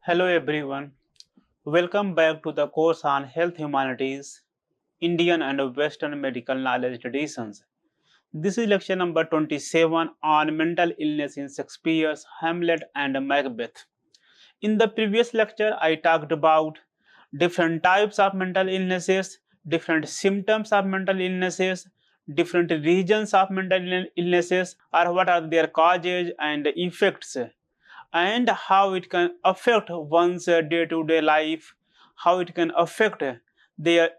Hello everyone. Welcome back to the course on Health Humanities, Indian and Western Medical Knowledge Traditions. This is lecture number 27 on mental illness in Shakespeare's Hamlet and Macbeth. In the previous lecture, I talked about different types of mental illnesses, different symptoms of mental illnesses, different regions of mental illnesses, or what are their causes and effects, and how it can affect one's day-to-day life, how it can affect their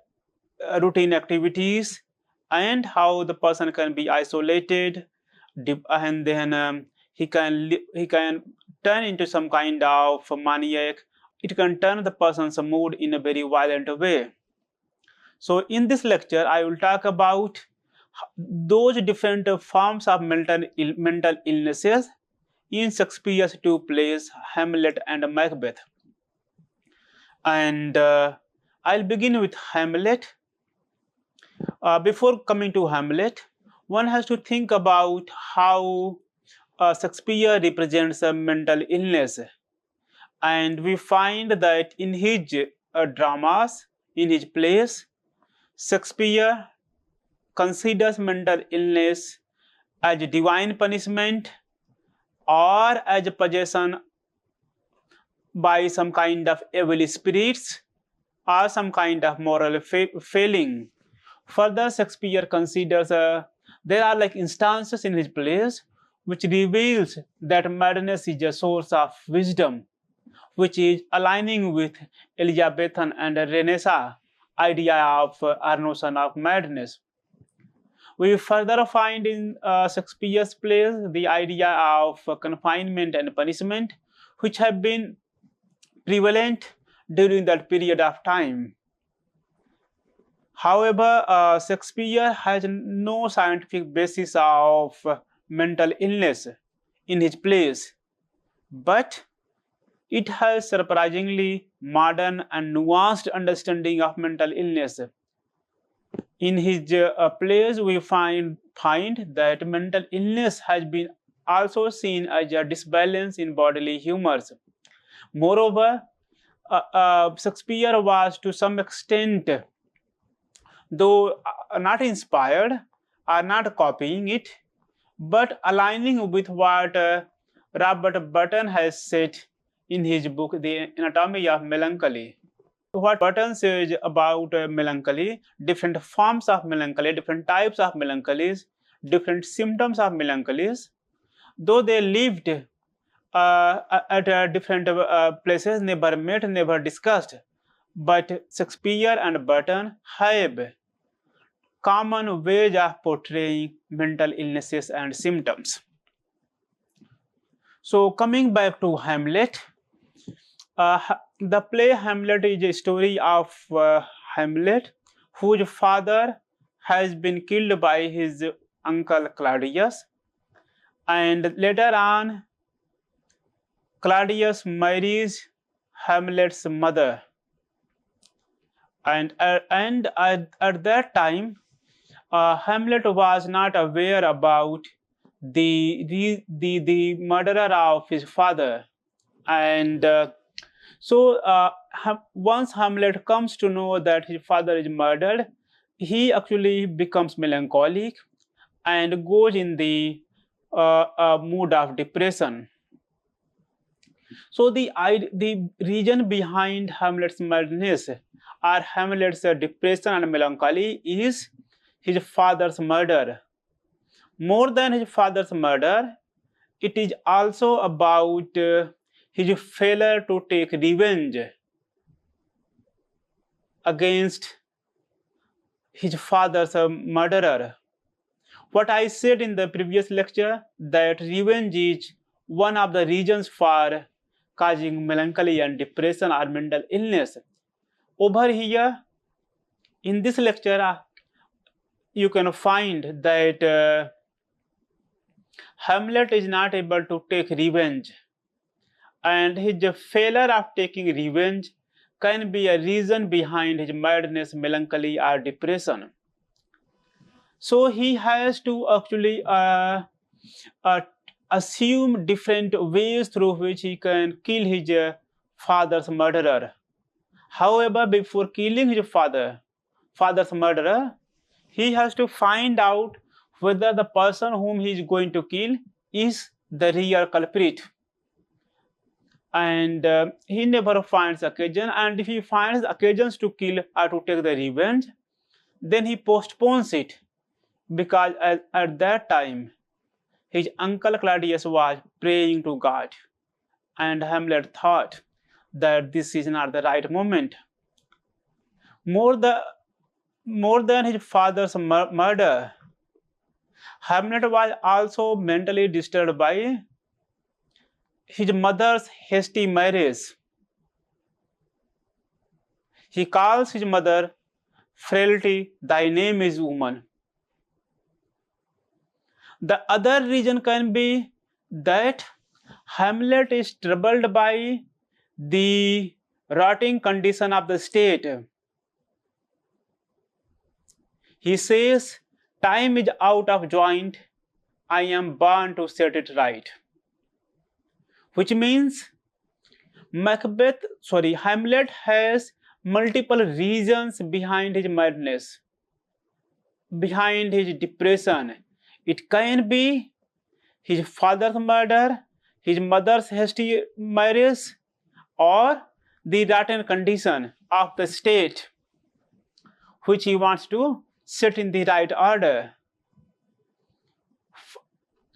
routine activities, and how the person can be isolated, and then he can turn into some kind of maniac. It can turn the person's mood in a very violent way. So in this lecture, I will talk about those different forms of mental illnesses in Shakespeare's two plays, Hamlet and Macbeth. And I'll begin with Hamlet. Before coming to Hamlet, one has to think about how Shakespeare represents a mental illness. And we find that in his dramas, in his plays, Shakespeare considers mental illness as divine punishment or as a possession by some kind of evil spirits or some kind of moral failing. Further, Shakespeare considers there are like instances in his plays which reveals that madness is a source of wisdom, which is aligning with Elizabethan and Renaissance idea of or notion of madness. We further find in Shakespeare's plays the idea of confinement and punishment, which have been prevalent during that period of time. However, Shakespeare has no scientific basis of mental illness in his plays, but it has surprisingly modern and nuanced understanding of mental illness. In his plays, we find that mental illness has been also seen as a disbalance in bodily humors. Moreover, Shakespeare was to some extent, though not inspired or not copying it, but aligning with what Robert Burton has said in his book, The Anatomy of Melancholy. What Burton says about melancholy, different forms of melancholy, different types of melancholies, different symptoms of melancholies, though they lived at different places, never met, never discussed, but Shakespeare and Burton have common ways of portraying mental illnesses and symptoms. So coming back to Hamlet, the play Hamlet is a story of Hamlet, whose father has been killed by his uncle Claudius, and later on Claudius marries Hamlet's mother, and at that time Hamlet was not aware about the murderer of his father, and once Hamlet comes to know that his father is murdered, he actually becomes melancholic and goes in the mood of depression. So the reason behind Hamlet's madness or Hamlet's depression and melancholy is his father's murder. More than his father's murder, it is also about his failure to take revenge against his father's murderer. What I said in the previous lecture, that revenge is one of the reasons for causing melancholy and depression or mental illness. Over here, in this lecture, you can find that Hamlet is not able to take revenge, and his failure of taking revenge can be a reason behind his madness, melancholy, or depression. So he has to actually assume different ways through which he can kill his father's murderer. However, before killing his father's murderer, he has to find out whether the person whom he is going to kill is the real culprit. And he never finds occasion, and if he finds occasions to kill or to take the revenge, then he postpones it, because at that time his uncle Claudius was praying to God, and Hamlet thought that this is not the right moment. More than his father's murder, Hamlet was also mentally disturbed by his mother's hasty marriage. He calls his mother, "Frailty, thy name is woman." The other reason can be that Hamlet is troubled by the rotting condition of the state. He says, "Time is out of joint, I am bound to set it right." Which means Hamlet has multiple reasons behind his madness, behind his depression. It can be his father's murder, his mother's hasty marriage, or the rotten condition of the state, which he wants to set in the right order.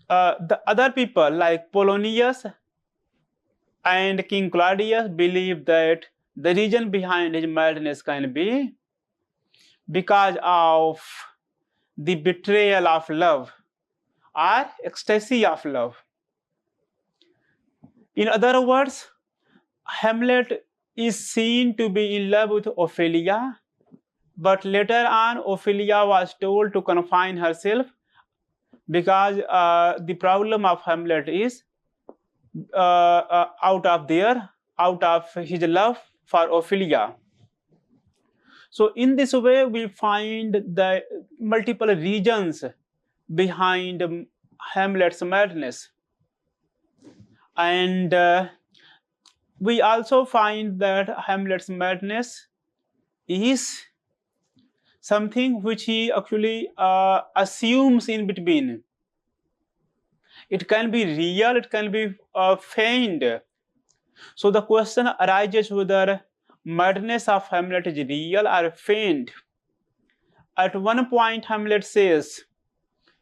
The other people like Polonius and King Claudius believe that the reason behind his madness can be because of the betrayal of love or ecstasy of love. In other words, Hamlet is seen to be in love with Ophelia, but later on Ophelia was told to confine herself, because the problem of Hamlet is out of his love for Ophelia. So in this way, we find the multiple reasons behind Hamlet's madness. And we also find that Hamlet's madness is something which he actually assumes in between. It can be real, it can be feigned. So the question arises whether madness of Hamlet is real or feigned. At one point, Hamlet says,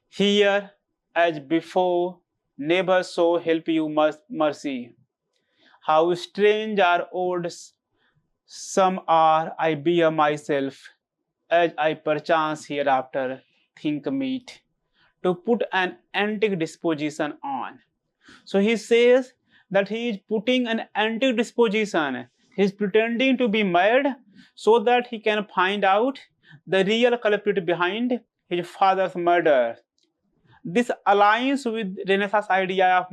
"Here, as before, never so help you mercy. How strange or odd some are, I bear myself, as I perchance hereafter think meet, to put an antique disposition on." So he says that he is putting an antique disposition. He is pretending to be mad so that he can find out the real culprit behind his father's murder. This aligns with Renaissance idea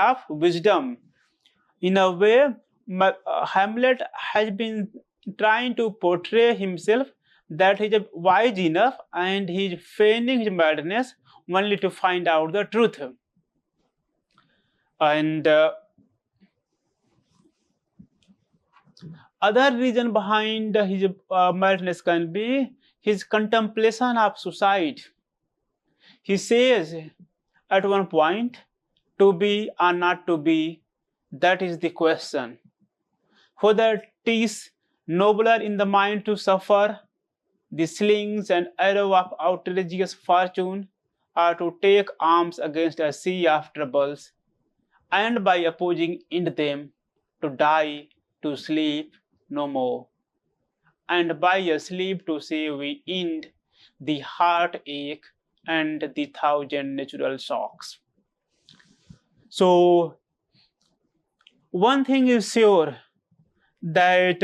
of wisdom. In a way, Hamlet has been trying to portray himself that he is wise enough, and he is feigning his madness only to find out the truth. And other reason behind his madness can be his contemplation of suicide. He says at one point, "To be or not to be, that is the question. Whether it is nobler in the mind to suffer the slings and arrow of outrageous fortune, or to take arms against a sea of troubles, and by opposing end them, to die, to sleep no more, and by a sleep to say we end the heartache and the thousand natural shocks." So one thing is sure, that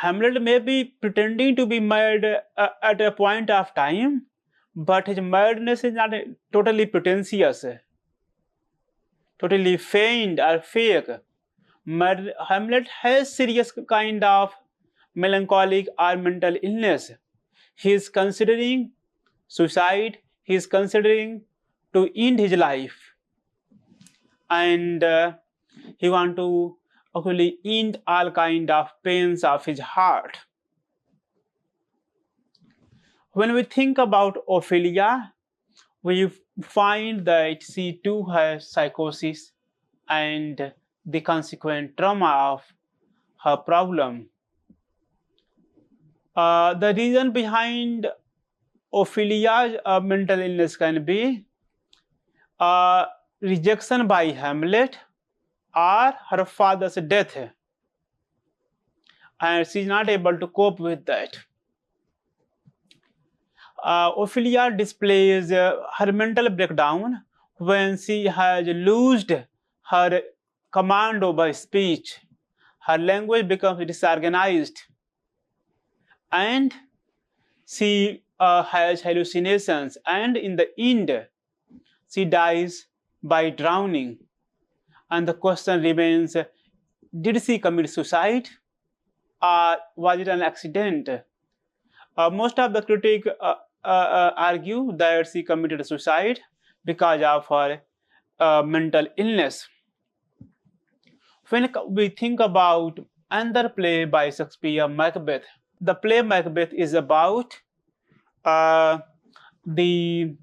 Hamlet may be pretending to be mad at a point of time, but his madness is not totally pretentious, totally feigned or fake. Hamlet has serious kind of melancholic or mental illness. He is considering suicide, he is considering to end his life. And He want to actually end all kind of pains of his heart. When we think about Ophelia, we find that she too has psychosis and the consequent trauma of her problem. The reason behind Ophelia's mental illness can be rejection by Hamlet or her father's death, and she is not able to cope with that. Ophelia displays her mental breakdown when she has lost her command over speech. Her language becomes disorganized, and she has hallucinations, and in the end, she dies by drowning. And the question remains, did she commit suicide or was it an accident? Most of the critics argue that she committed suicide because of her mental illness. When we think about another play by Shakespeare, Macbeth, the play Macbeth is about the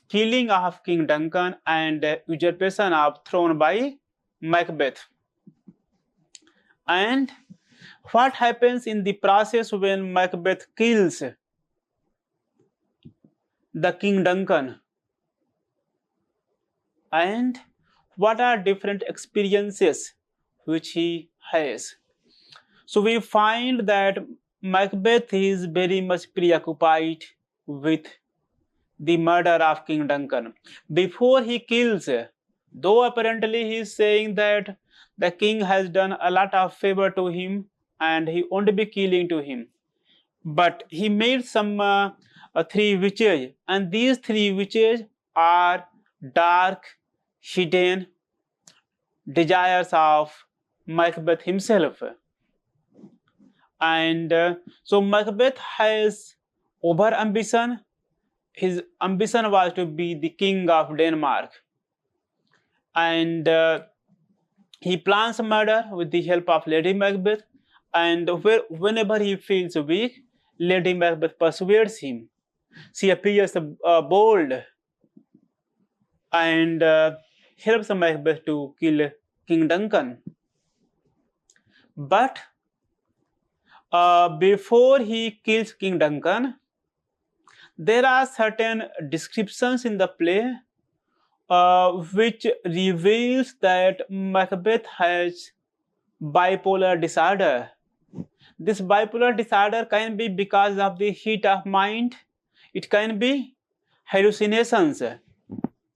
killing of King Duncan and usurpation of throne by Macbeth. And what happens in the process when Macbeth kills the King Duncan? And what are different experiences which he has? So we find that Macbeth is very much preoccupied with the murder of King Duncan. Before he kills, though apparently he is saying that the king has done a lot of favor to him and he won't be killing to him, but he made some 3 wishes, and these 3 wishes are dark, hidden desires of Macbeth himself. And so Macbeth has over ambition. His ambition was to be the king of Denmark, and he plans murder with the help of Lady Macbeth, and whenever he feels weak, Lady Macbeth persuades him. She appears bold and helps Macbeth to kill King Duncan. But before he kills King Duncan, there are certain descriptions in the play which reveals that Macbeth has bipolar disorder. This bipolar disorder can be because of the heat of mind. It can be hallucinations.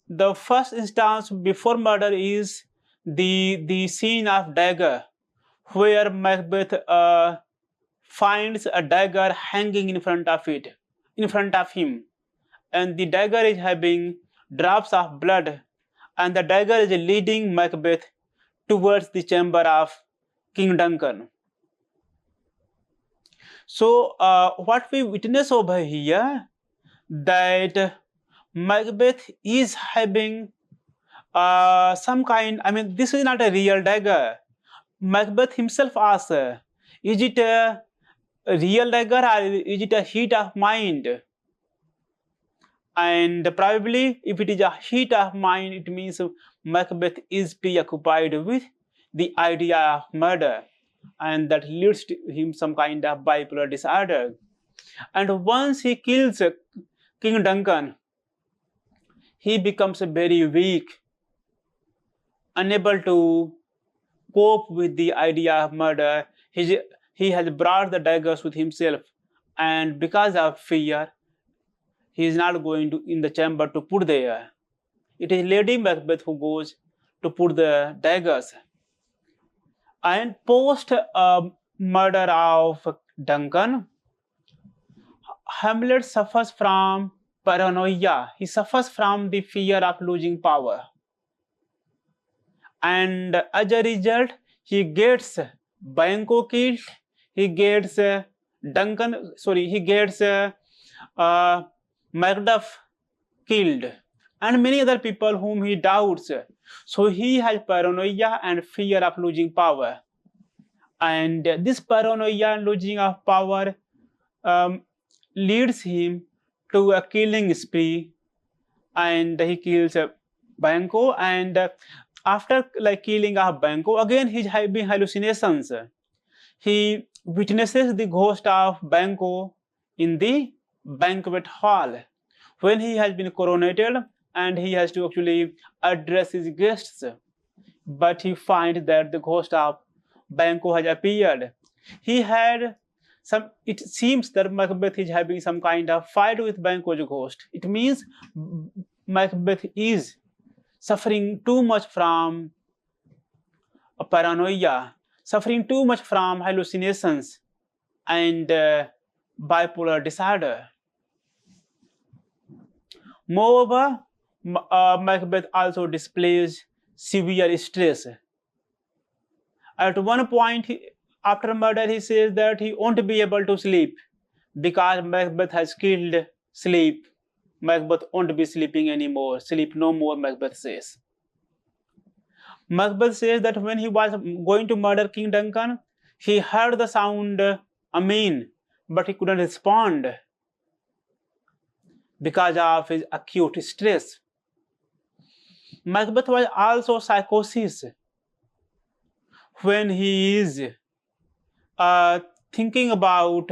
The first instance before murder is the scene of dagger, where Macbeth finds a dagger hanging in front of him, and the dagger is having drops of blood, and the dagger is leading Macbeth towards the chamber of King Duncan. So what we witness over here, that Macbeth is having some kind, this is not a real dagger. Macbeth himself asks, is it a real dagger or is it a heat of mind? And probably if it is a heat of mind, it means Macbeth is preoccupied with the idea of murder, and that leads to him some kind of bipolar disorder. And once he kills King Duncan, he becomes very weak, unable to cope with the idea of murder. He has brought the daggers with himself, and because of fear, he is not going to in the chamber to put there. It is Lady Macbeth who goes to put the daggers. And post murder of Duncan, Hamlet suffers from paranoia. He suffers from the fear of losing power, and as a result, he gets Banquo killed. He gets Macduff killed. and many other people whom he doubts. So he has paranoia and fear of losing power. And this paranoia and losing of power leads him to a killing spree, and he kills Banco. And after killing of Banco, again he's having hallucinations. He witnesses the ghost of Banco in the banquet hall when he has been coronated, and he has to actually address his guests. But he finds that the ghost of Banco has appeared. He had some. It seems that Macbeth is having some kind of fight with Banco's ghost. It means Macbeth is suffering too much from a paranoia, suffering too much from hallucinations and bipolar disorder. Moreover, Macbeth also displays severe stress. At one point, after murder, he says that he won't be able to sleep because Macbeth has killed sleep. Macbeth won't be sleeping anymore. Sleep no more, Macbeth says. Macbeth says that when he was going to murder King Duncan, he heard the sound Amen, but he couldn't respond because of his acute stress. Macbeth was also psychosis when he is thinking about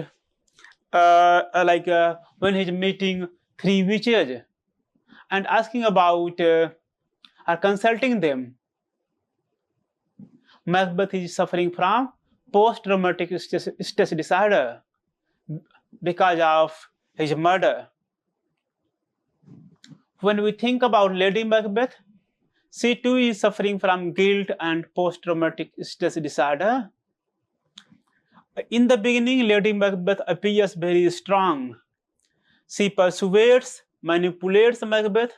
when he's meeting three witches and asking about or consulting them. Macbeth is suffering from post-traumatic stress disorder because of his murder. When we think about Lady Macbeth, she too is suffering from guilt and post-traumatic stress disorder. In the beginning, Lady Macbeth appears very strong. She persuades, manipulates Macbeth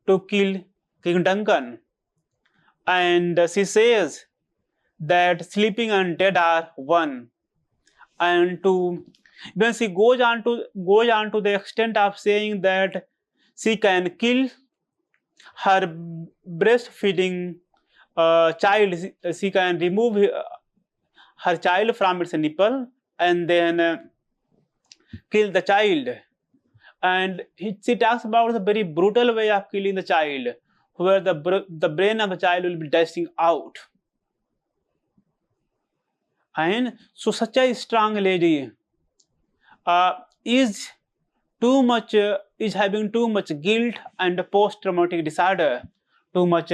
to kill King Duncan. And she says that sleeping and dead are one. And when she goes on to the extent of saying that she can kill her breastfeeding child, she can remove her child from its nipple and then kill the child. And she talks about the very brutal way of killing the child, where the brain of the child will be dashing out. And so such a strong lady is having too much guilt and post-traumatic disorder, too much.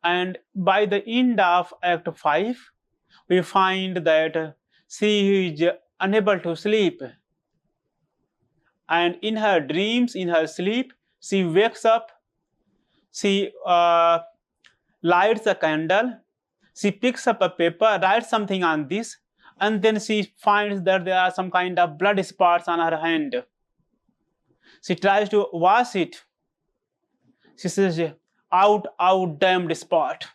And by the end of Act 5, we find that she is unable to sleep. And in her dreams, in her sleep, she wakes up, she lights a candle, she picks up a paper, writes something on this, and then she finds that there are some kind of blood spots on her hand. She tries to wash it. She says, out, damned spot.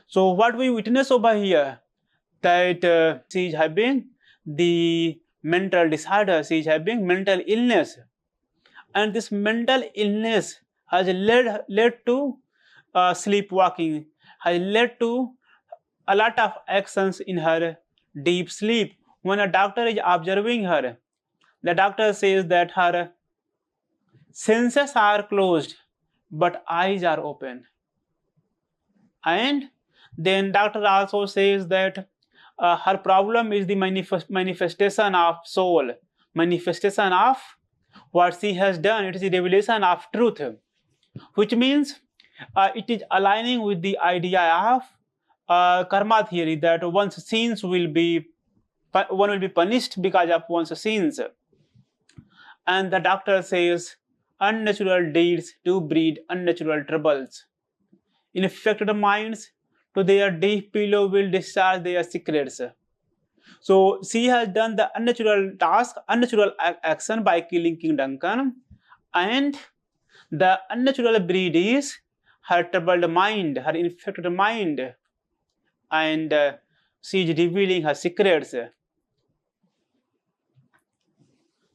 So what we witness over here, that she is having the mental disorder, she is having mental illness. And this mental illness has led to sleepwalking, has led to a lot of actions in her deep sleep. When a doctor is observing her, the doctor says that her senses are closed, but eyes are open. And then doctor also says that her problem is the manifestation of soul, manifestation of what she has done. It is the revelation of truth, which means it is aligning with the idea of karma theory, that one's sins one will be punished because of one's sins. And the doctor says unnatural deeds do breed unnatural troubles. Infected minds to their deep pillow will discharge their secrets. So she has done the unnatural task, unnatural action by killing King Duncan, and the unnatural breed is her troubled mind, her infected mind, and she is revealing her secrets.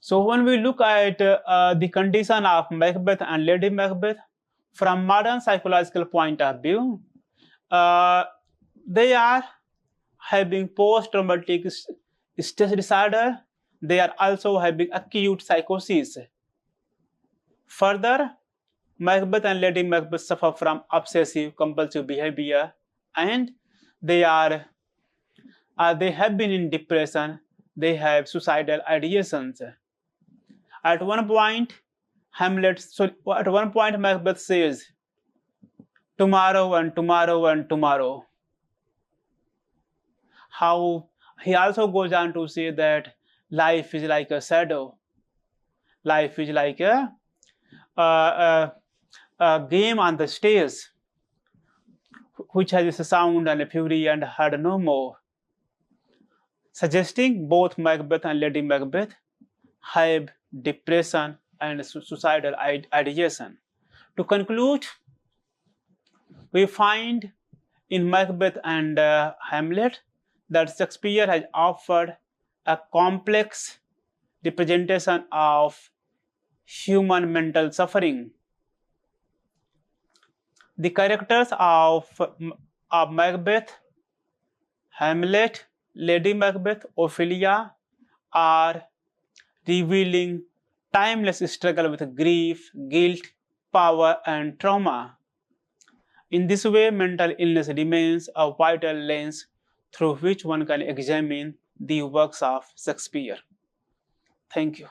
So when we look at the condition of Macbeth and Lady Macbeth from modern psychological point of view, they are having post-traumatic stress disorder. They are also having acute psychosis. Further, Macbeth and Lady Macbeth suffer from obsessive compulsive behavior, and they have been in depression. They have suicidal ideations. At one point, Macbeth says, tomorrow and tomorrow and tomorrow. How he also goes on to say that life is like a shadow. Life is like a game on the stage, which has a sound and a fury and heard no more, suggesting both Macbeth and Lady Macbeth have depression and suicidal ideation. To conclude, we find in Macbeth and Hamlet that Shakespeare has offered a complex representation of human mental suffering. The characters of Macbeth, Hamlet, Lady Macbeth, Ophelia are revealing timeless struggle with grief, guilt, power, and trauma. In this way, mental illness remains a vital lens through which one can examine the works of Shakespeare. Thank you.